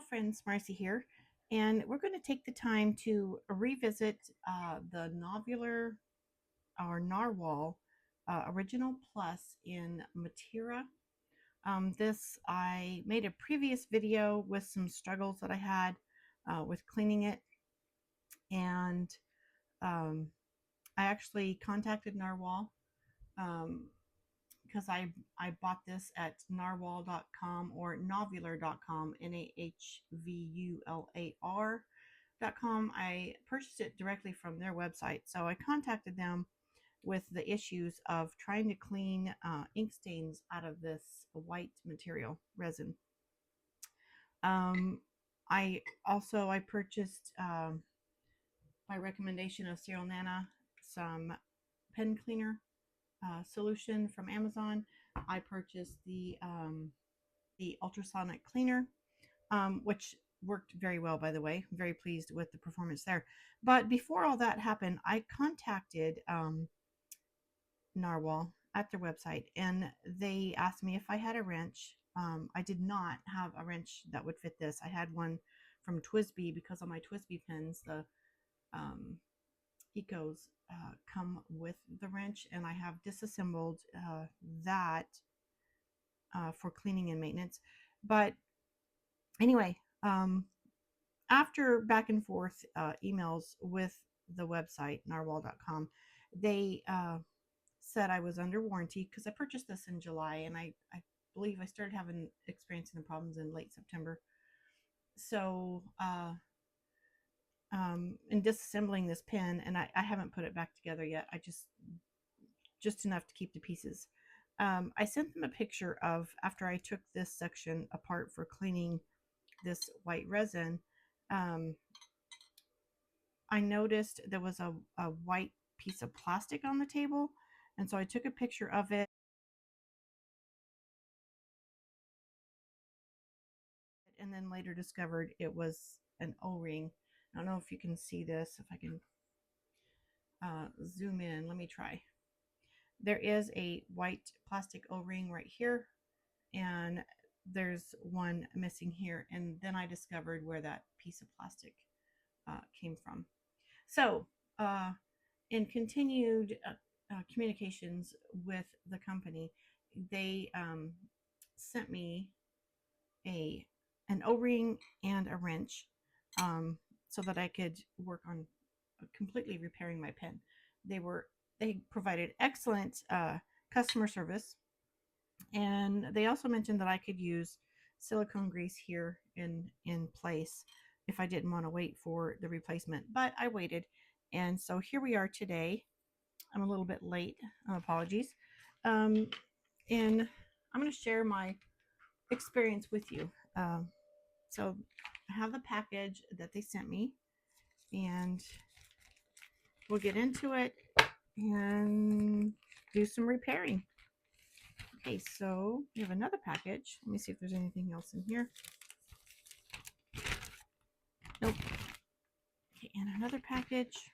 Hello friends, Marcy here, and we're going to take the time to revisit the Novular or Narwhal Original Plus in Matira. This I made a previous video with some struggles that I had with cleaning it, and I actually contacted Narwhal because I bought this at narwhal.com or nahvular.com, NAHVULAR.com. I purchased it directly from their website. So I contacted them with the issues of trying to clean ink stains out of this white material resin. I purchased by recommendation of Cyril Nana some pen cleaner solution from Amazon. I purchased the Ultrasonic cleaner, which worked very well, by the way. I'm very pleased with the performance there. But before all that happened, I contacted Narwhal at their website, and they asked me if I had a wrench. I did not have a wrench that would fit this. I had one from Twisby because on my Twisby pens, the Ecos come with the wrench, and I have disassembled that for cleaning and maintenance. But anyway, after back and forth emails with the website narwhal.com, they said I was under warranty because I purchased this in July, and I believe I started experiencing the problems in late September. So in disassembling this pen, and I haven't put it back together yet. I just enough to keep the pieces. I sent them a picture of after I took this section apart for cleaning this white resin. I noticed there was a white piece of plastic on the table, and so I took a picture of it and then later discovered it was an O-ring. I don't know if you can see this, if I can zoom in. Let me try. There is a white plastic O-ring right here, and there's one missing here, and then I discovered where that piece of plastic came from. So in continued communications with the company, they sent me an O-ring and a wrench so that I could work on completely repairing my pen. They provided excellent customer service, and they also mentioned that I could use silicone grease here in place if I didn't want to wait for the replacement. But I waited, and so here we are today. I'm a little bit late. Apologies. And I'm going to share my experience with you. So I have the package that they sent me, and we'll get into it and do some repairing. Okay, so we have another package. Let me see if there's anything else in here. Nope. Okay, and another package.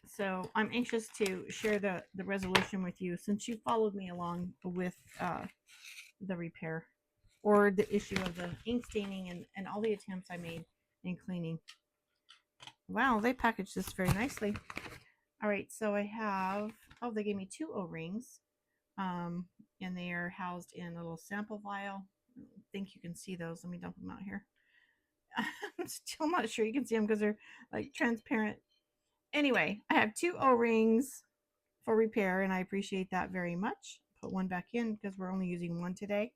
So I'm anxious to share the resolution with you since you followed me along with the repair or the issue of the ink staining and all the attempts I made in cleaning. Wow, they packaged this very nicely. All right, so I have, they gave me 2 O-rings, and they are housed in a little sample vial. I think you can see those. Let me dump them out here. I'm still not sure you can see them because they're like transparent. Anyway, I have 2 O-rings for repair, and I appreciate that very much. Put one back in because we're only using one today.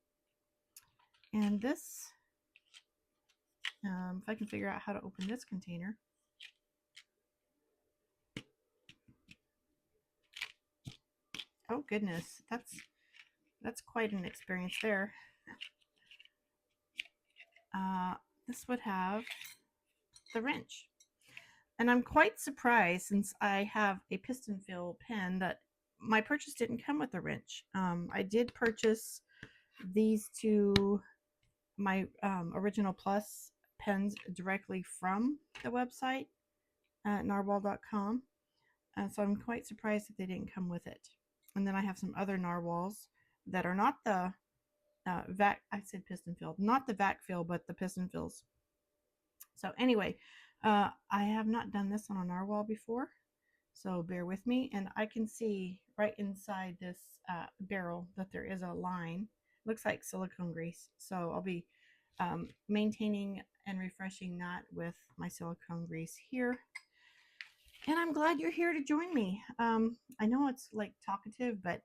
And this, if I can figure out how to open this container. Oh goodness, that's quite an experience there. This would have the wrench. And I'm quite surprised, since I have a piston fill pen, that my purchase didn't come with a wrench. I did purchase these 2, my Original Plus pens, directly from the website at narwhal.com. So I'm quite surprised that they didn't come with it. And then I have some other narwhals that are not the vac. I said piston filled, not the vac fill, but the piston fills. So anyway, I have not done this on a narwhal before, so bear with me. And I can see right inside this barrel that there is a line. Looks like silicone grease. So I'll be maintaining and refreshing that with my silicone grease here. And I'm glad you're here to join me. I know it's like talkative, but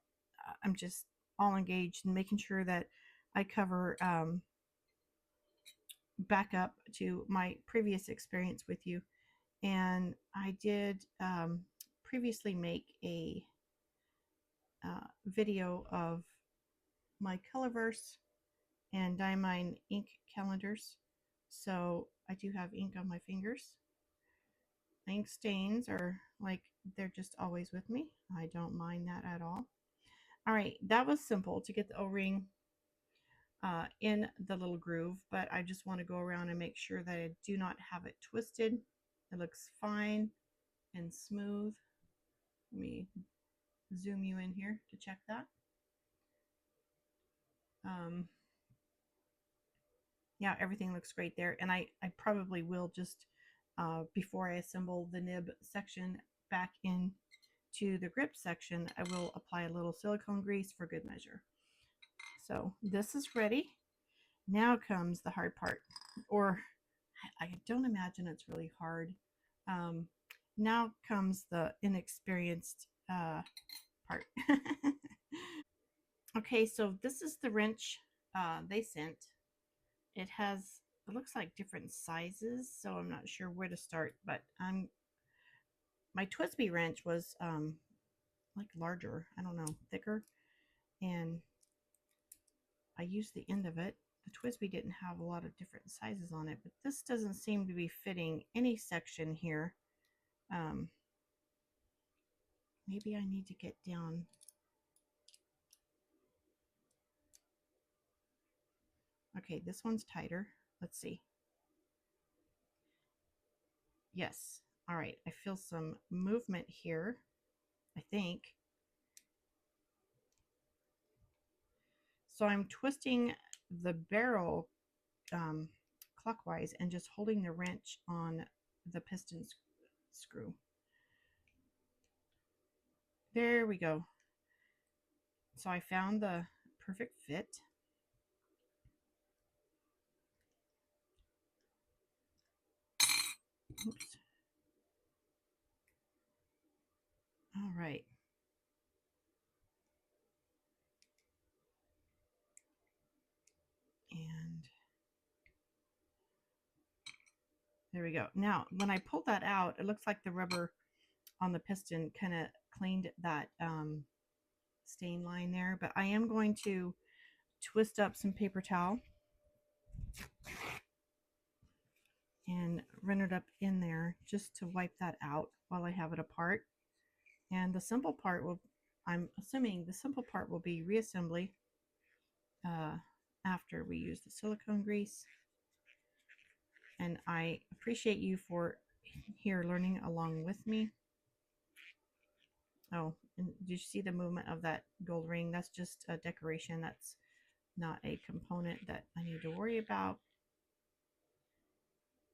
I'm just all engaged in making sure that I cover back up to my previous experience with you. And I did previously make a video of my Colorverse and Diamine ink calendars. So I do have ink on my fingers. Ink stains are like, they're just always with me. I don't mind that at all. All right, that was simple to get the O-ring in the little groove, but I just want to go around and make sure that I do not have it twisted. It looks fine and smooth. Let me zoom you in here to check that. Yeah, everything looks great there. And I probably will just, before I assemble the nib section back into the grip section, I will apply a little silicone grease for good measure. So this is ready. Now comes the hard part, or I don't imagine it's really hard. Now comes the inexperienced part. Okay, so this is the wrench they sent. It has, it looks like different sizes, so I'm not sure where to start, but my Twisby wrench was like larger, I don't know, thicker, and I used the end of it. The Twisby didn't have a lot of different sizes on it, but this doesn't seem to be fitting any section here. Maybe I need to get down. Okay, this one's tighter. Let's see. Yes. All right, I feel some movement here, I think. So I'm twisting the barrel clockwise and just holding the wrench on the piston screw. There we go. So I found the perfect fit. Oops. All right. And there we go. Now, when I pulled that out, it looks like the rubber on the piston kind of cleaned that stain line there. But I am going to twist up some paper towel and run it up in there just to wipe that out while I have it apart. And the simple part will, I'm assuming the simple part will be reassembly after we use the silicone grease. And I appreciate you for here learning along with me. Oh, and did you see the movement of that gold ring? That's just a decoration. That's not a component that I need to worry about.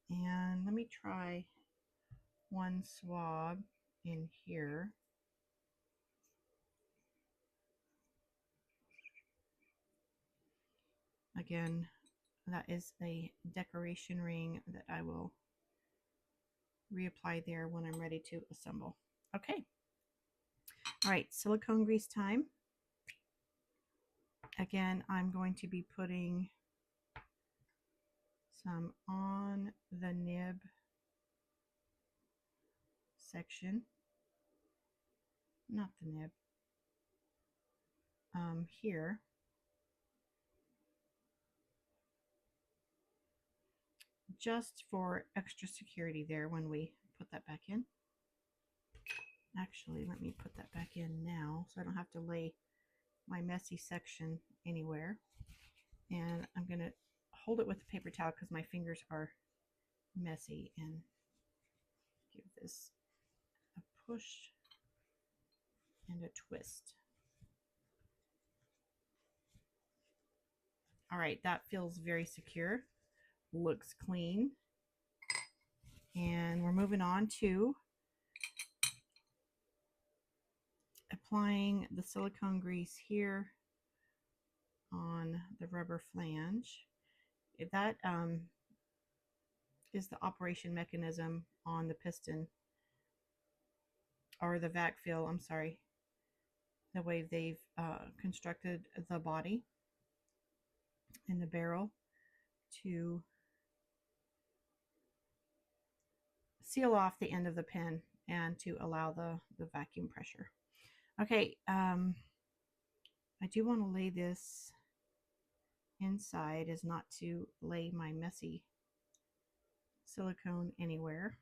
And let me try one swab in here. Again, that is a decoration ring that I will reapply there when I'm ready to assemble. Okay. All right, silicone grease time. Again, I'm going to be putting some on the nib section. Not the nib. Here. Just for extra security there when we put that back in. Actually, let me put that back in now so I don't have to lay my messy section anywhere. And I'm going to hold it with the paper towel because my fingers are messy, and give this a push and a twist. All right, that feels very secure. Looks clean. And we're moving on to applying the silicone grease here on the rubber flange. If that is the operation mechanism on the piston, or the vac fill, I'm sorry, the way they've constructed the body and the barrel to seal off the end of the pin and to allow the vacuum pressure. Okay, I do want to lay this inside as not to lay my messy silicone anywhere.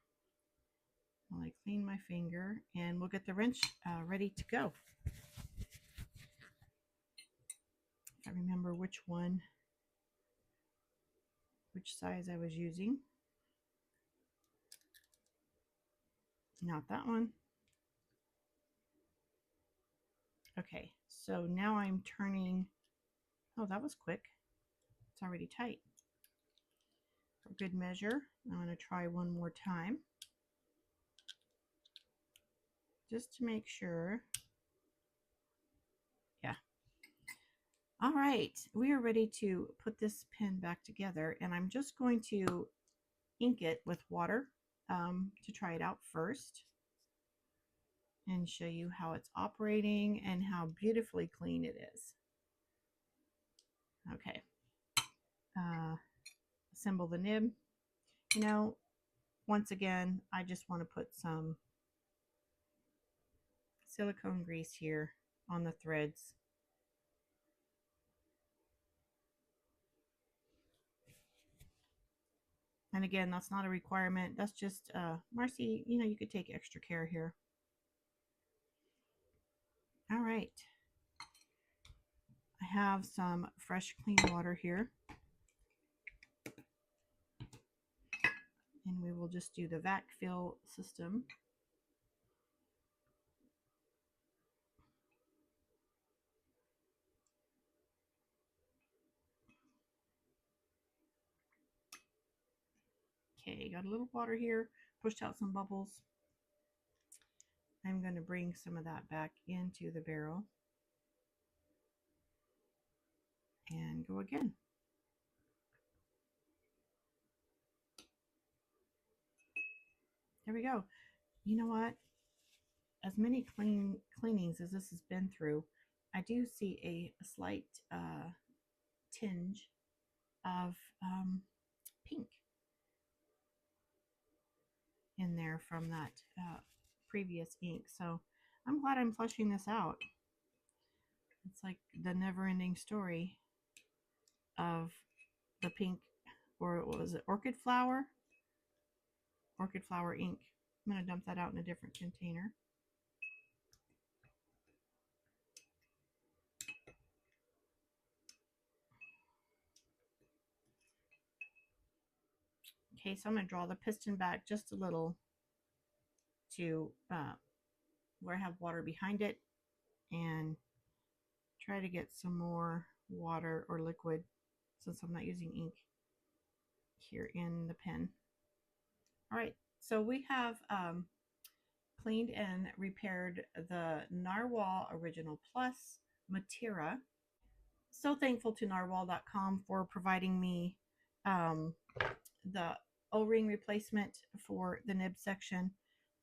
While I clean my finger, and we'll get the wrench ready to go. I remember which size I was using. Not that one. Okay, so now I'm turning. Oh, that was quick. It's already tight. For good measure, I'm going to try one more time, just to make sure. Yeah. All right, we are ready to put this pin back together, and I'm just going to ink it with water to try it out first and show you how it's operating and how beautifully clean it is. Okay. Assemble the nib. You know, once again, I just want to put some silicone grease here on the threads. And again, that's not a requirement. That's just, Marcy, you know, you could take extra care here. All right. I have some fresh, clean water here. And we will just do the vac fill system. Okay, got a little water here, pushed out some bubbles. I'm going to bring some of that back into the barrel and go again. There we go. You know what? As many cleanings as this has been through, I do see a slight tinge of pink in there from that previous ink. So I'm glad I'm flushing this out. It's like the never-ending story of the pink, or what was it, orchid flower ink. I'm going to dump that out in a different container. Okay, so I'm going to draw the piston back just a little to where I have water behind it, and try to get some more water or liquid, since I'm not using ink, here in the pen. All right, so we have cleaned and repaired the Nahvular Original Plus Matira. So thankful to narwhal.com for providing me the O-ring replacement for the nib section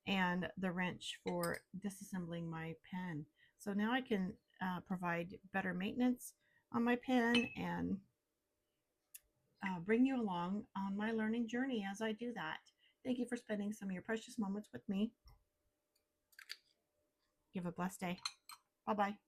and the wrench for disassembling my pen. So now I can provide better maintenance on my pen and bring you along on my learning journey as I do that. Thank you for spending some of your precious moments with me. You have a blessed day. Bye-bye.